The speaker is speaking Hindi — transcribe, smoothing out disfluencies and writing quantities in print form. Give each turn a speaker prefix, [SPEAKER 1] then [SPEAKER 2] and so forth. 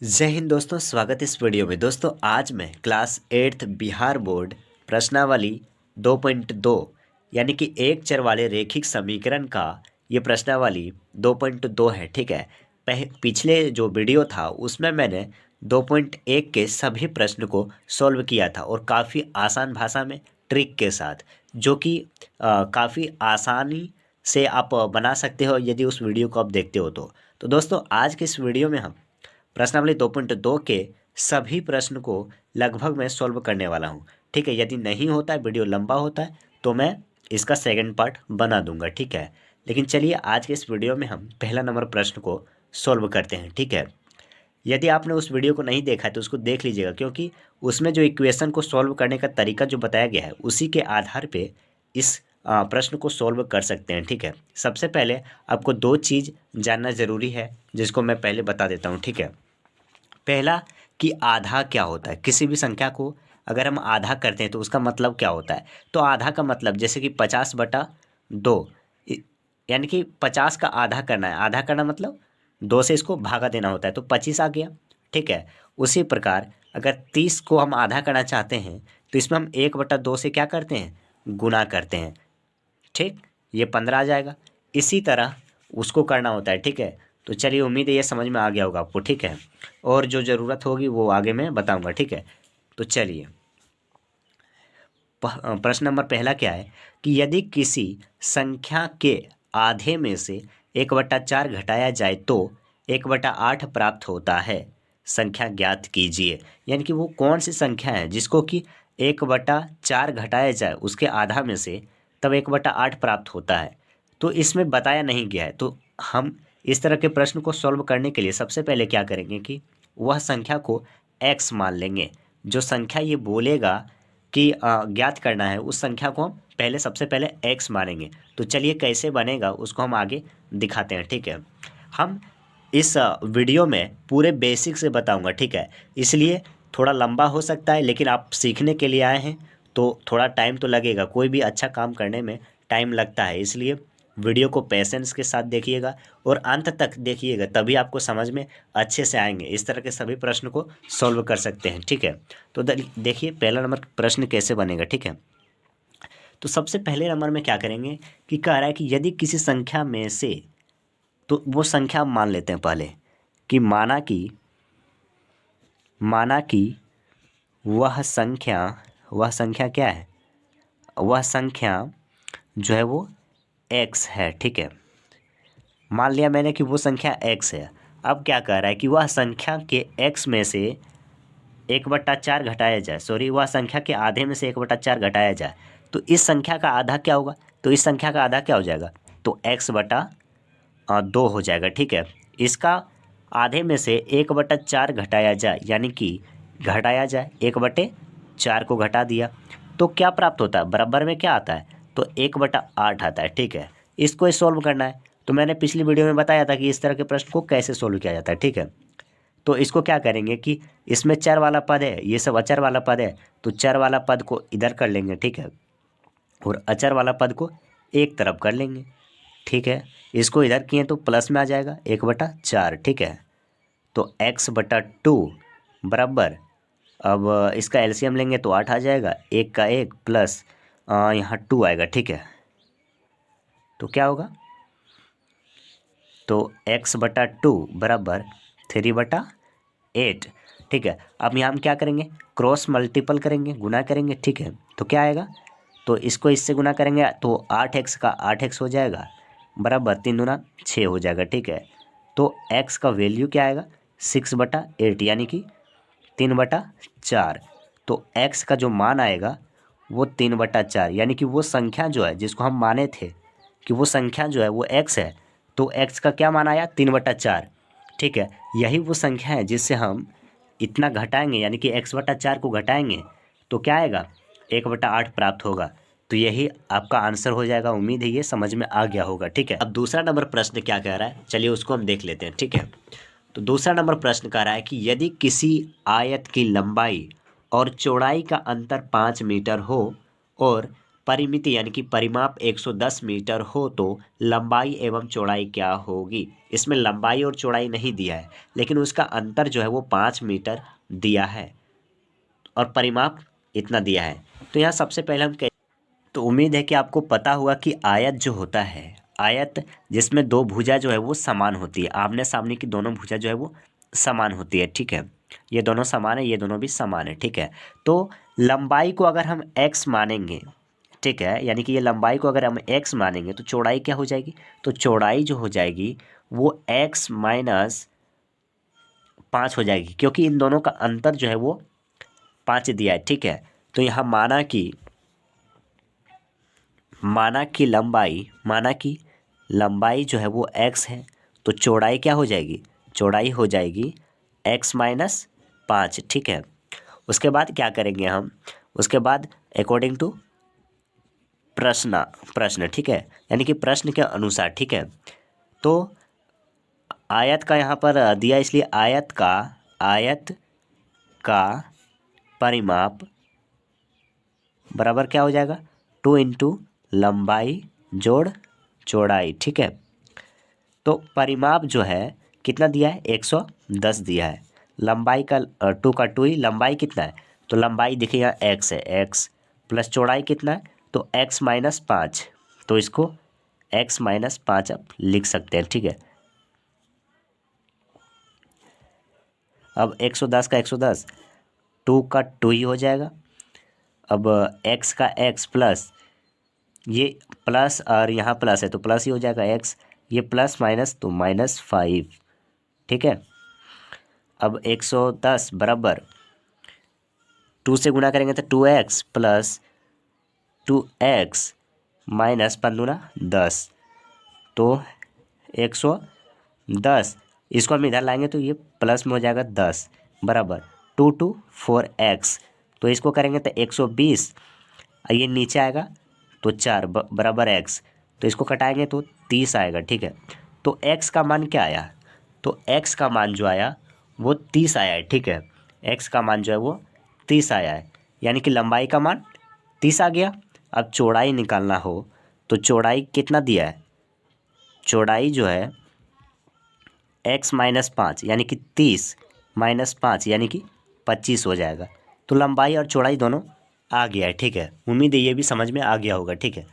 [SPEAKER 1] जय हिंद दोस्तों, स्वागत है इस वीडियो में। दोस्तों आज मैं क्लास 8th बिहार बोर्ड प्रश्नावली 2.2 यानी कि एक चर वाले रैखिक समीकरण का ये प्रश्नावली 2.2 है। ठीक है, पिछले जो वीडियो था उसमें मैंने 2.1 के सभी प्रश्न को सॉल्व किया था और काफ़ी आसान भाषा में ट्रिक के साथ, जो कि काफ़ी आसानी से आप बना सकते हो यदि उस वीडियो को आप देखते हो तो दोस्तों आज के इस वीडियो में हम प्रश्नावली 2.2 के सभी प्रश्न को लगभग मैं सॉल्व करने वाला हूँ। ठीक है, यदि नहीं होता है, वीडियो लंबा होता है, तो मैं इसका सेकंड पार्ट बना दूंगा। ठीक है, लेकिन चलिए आज के इस वीडियो में हम पहला नंबर प्रश्न को सॉल्व करते हैं। ठीक है, यदि आपने उस वीडियो को नहीं देखा है तो उसको देख लीजिएगा, क्योंकि उसमें जो इक्वेशन को सॉल्व करने का तरीका जो बताया गया है उसी के आधार पे इस प्रश्न को सॉल्व कर सकते हैं। ठीक है, सबसे पहले आपको दो चीज़ जानना ज़रूरी है जिसको मैं पहले बता देता हूँ। ठीक है, पहला कि आधा क्या होता है। किसी भी संख्या को अगर हम आधा करते हैं तो उसका मतलब क्या होता है। तो आधा का मतलब जैसे कि 50/2, यानी कि 50 का आधा करना है। आधा करना मतलब 2 से इसको भागा देना होता है, तो 25 आ गया। ठीक है, उसी प्रकार अगर 30 को हम आधा करना चाहते हैं तो इसमें हम 1/2 से क्या करते हैं, गुना करते हैं। ठीक, ये 15 आ जाएगा। इसी तरह उसको करना होता है। ठीक है, तो चलिए उम्मीद है ये समझ में आ गया होगा आपको। ठीक है, और जो ज़रूरत होगी वो आगे मैं बताऊंगा। ठीक है, तो चलिए प्रश्न नंबर पहला क्या है कि यदि किसी संख्या के आधे में से 1/4 घटाया जाए तो 1/8 प्राप्त होता है। संख्या ज्ञात कीजिए। यानी कि वो कौन सी संख्या है जिसको कि 1/4 घटाया जाए उसके आधा में से, तब 1/8 प्राप्त होता है। तो इसमें बताया नहीं गया है, तो हम इस तरह के प्रश्न को सॉल्व करने के लिए सबसे पहले क्या करेंगे कि वह संख्या को x मान लेंगे। जो संख्या ये बोलेगा कि ज्ञात करना है उस संख्या को हम पहले सबसे पहले x मानेंगे। तो चलिए कैसे बनेगा उसको हम आगे दिखाते हैं। ठीक है, हम इस वीडियो में पूरे बेसिक से बताऊंगा। ठीक है, इसलिए थोड़ा लंबा हो सकता है, लेकिन आप सीखने के लिए आए हैं तो थोड़ा टाइम तो लगेगा। कोई भी अच्छा काम करने में टाइम लगता है, इसलिए वीडियो को पेशेंस के साथ देखिएगा और अंत तक देखिएगा, तभी आपको समझ में अच्छे से आएंगे। इस तरह के सभी प्रश्न को सॉल्व कर सकते हैं। ठीक है, तो देखिए पहला नंबर प्रश्न कैसे बनेगा। ठीक है, तो सबसे पहले नंबर में क्या करेंगे कि कह रहा है कि यदि किसी संख्या में से, तो वो संख्या मान लेते हैं पहले कि माना कि वह संख्या क्या है, वह संख्या जो है वो x है। ठीक है, मान लिया मैंने कि वो संख्या x है। अब क्या कह रहा है कि वह संख्या के x में से 1/4 घटाया जाए, सॉरी वह संख्या के आधे में से 1/4 घटाया जाए, तो इस संख्या का आधा क्या होगा। तो इस संख्या का आधा क्या हो जाएगा, तो x/2 हो जाएगा। ठीक है, इसका आधे में से 1/4 घटाया जाए, यानी कि घटाया जाए 1/4 को घटा दिया, तो क्या प्राप्त होता है, बराबर में क्या आता है, तो 1/8 आता है। ठीक है, इसको सॉल्व करना है। तो मैंने पिछली वीडियो में बताया था कि इस तरह के प्रश्न को कैसे सॉल्व किया जाता है। ठीक है, तो इसको क्या करेंगे कि इसमें चर वाला पद है, ये सब अचर वाला पद है, तो चर वाला पद को इधर कर लेंगे। ठीक है, और अचर वाला पद को एक तरफ कर लेंगे। ठीक है, इसको इधर किए तो प्लस में आ जाएगा 1/4। ठीक है, तो x/2 बराबर, अब इसका एलसीएम लेंगे तो 8 आ जाएगा, एक का एक प्लस यहाँ 2 आएगा। ठीक है, तो क्या होगा, तो x/2 बराबर 3/8। ठीक है, अब यहाँ हम क्या करेंगे, क्रॉस मल्टीपल करेंगे, गुना करेंगे। ठीक है, तो क्या आएगा, तो इसको इससे गुना करेंगे तो 8x का 8x हो जाएगा, बराबर 3 दूना 6 हो जाएगा। ठीक है, तो x का वैल्यू क्या आएगा, 6/8, यानी कि 3/4। तो x का जो मान आएगा वो 3/4, यानी कि वो संख्या जो है जिसको हम माने थे कि वो संख्या जो है वो x है, तो x का क्या मान आया, 3/4। ठीक है, यही वो संख्या है जिससे हम इतना घटाएंगे, यानी कि x/4 को घटाएंगे तो क्या आएगा, 1/8 प्राप्त होगा। तो यही आपका आंसर हो जाएगा। उम्मीद है ये समझ में आ गया होगा। ठीक है, अब दूसरा नंबर प्रश्न क्या कह रहा है, चलिए उसको हम देख लेते हैं। ठीक है, तो दूसरा नंबर प्रश्न कह रहा है कि यदि किसी आयत की लंबाई और चौड़ाई का अंतर 5 मीटर हो और परिमिति यानी कि परिमाप 110 मीटर हो तो लंबाई एवं चौड़ाई क्या होगी। इसमें लंबाई और चौड़ाई नहीं दिया है, लेकिन उसका अंतर जो है वो 5 मीटर दिया है और परिमाप इतना दिया है। तो यहाँ सबसे पहले हम तो उम्मीद है कि आपको पता होगा कि आयत जो होता है, आयत जिसमें दो भुजा जो है वो समान होती है, आमने सामने की दोनों भुजा जो है वो समान होती है, ठीक है। ये दोनों समान है, ये दोनों भी समान है, ठीक है। तो लंबाई को अगर हम x मानेंगे, ठीक है, यानी कि ये लंबाई को अगर हम x मानेंगे तो चौड़ाई क्या हो जाएगी, तो चौड़ाई जो हो जाएगी वो x माइनस 5 हो जाएगी, क्योंकि इन दोनों का अंतर जो है वो 5 दिया है, ठीक है। तो यहाँ माना कि लंबाई जो है वो x है, तो चौड़ाई क्या हो जाएगी, चौड़ाई हो जाएगी x माइनस 5, ठीक है। उसके बाद क्या करेंगे हम, उसके बाद अकॉर्डिंग टू प्रश्न, ठीक है, यानी कि प्रश्न के अनुसार, ठीक है। तो आयत का यहाँ पर दिया, इसलिए आयत का परिमाप बराबर क्या हो जाएगा, 2 इंटू लंबाई जोड़ चौड़ाई, ठीक है। तो परिमाप जो है कितना दिया है, 110 दिया है। लंबाई का 2 का 2 ही, लंबाई कितना है, तो लंबाई देखिए यहाँ x है, x प्लस चौड़ाई कितना है, तो x माइनस 5, तो इसको x माइनस 5 आप लिख सकते हैं, ठीक है। अब 110 का 110, 2 का 2 ही हो जाएगा। अब x का x प्लस, ये प्लस और यहाँ प्लस है तो प्लस ही हो जाएगा x, ये प्लस माइनस तो -5, ठीक है। अब 110 बराबर 2 से गुणा करेंगे तो 2x प्लस 2x माइनस 5 10, तो 110, इसको हम इधर लाएंगे तो ये प्लस में हो जाएगा 10 बराबर 2 4x, तो इसको करेंगे तो 120, ये नीचे आएगा तो 4 बराबर x, तो इसको कटाएंगे तो 30 आएगा, ठीक है। तो x का मान क्या आया, तो x का मान जो आया वो 30 आया है, ठीक है। x का मान जो है वो 30 आया है, यानी कि लंबाई का मान 30 आ गया। अब चौड़ाई निकालना हो तो चौड़ाई कितना दिया है, चौड़ाई जो है x माइनस 5 यानी कि 30 माइनस 5 यानी कि 25 हो जाएगा। तो लंबाई और चौड़ाई दोनों आ गया है, ठीक है। उम्मीद है ये भी समझ में आ गया होगा, ठीक है।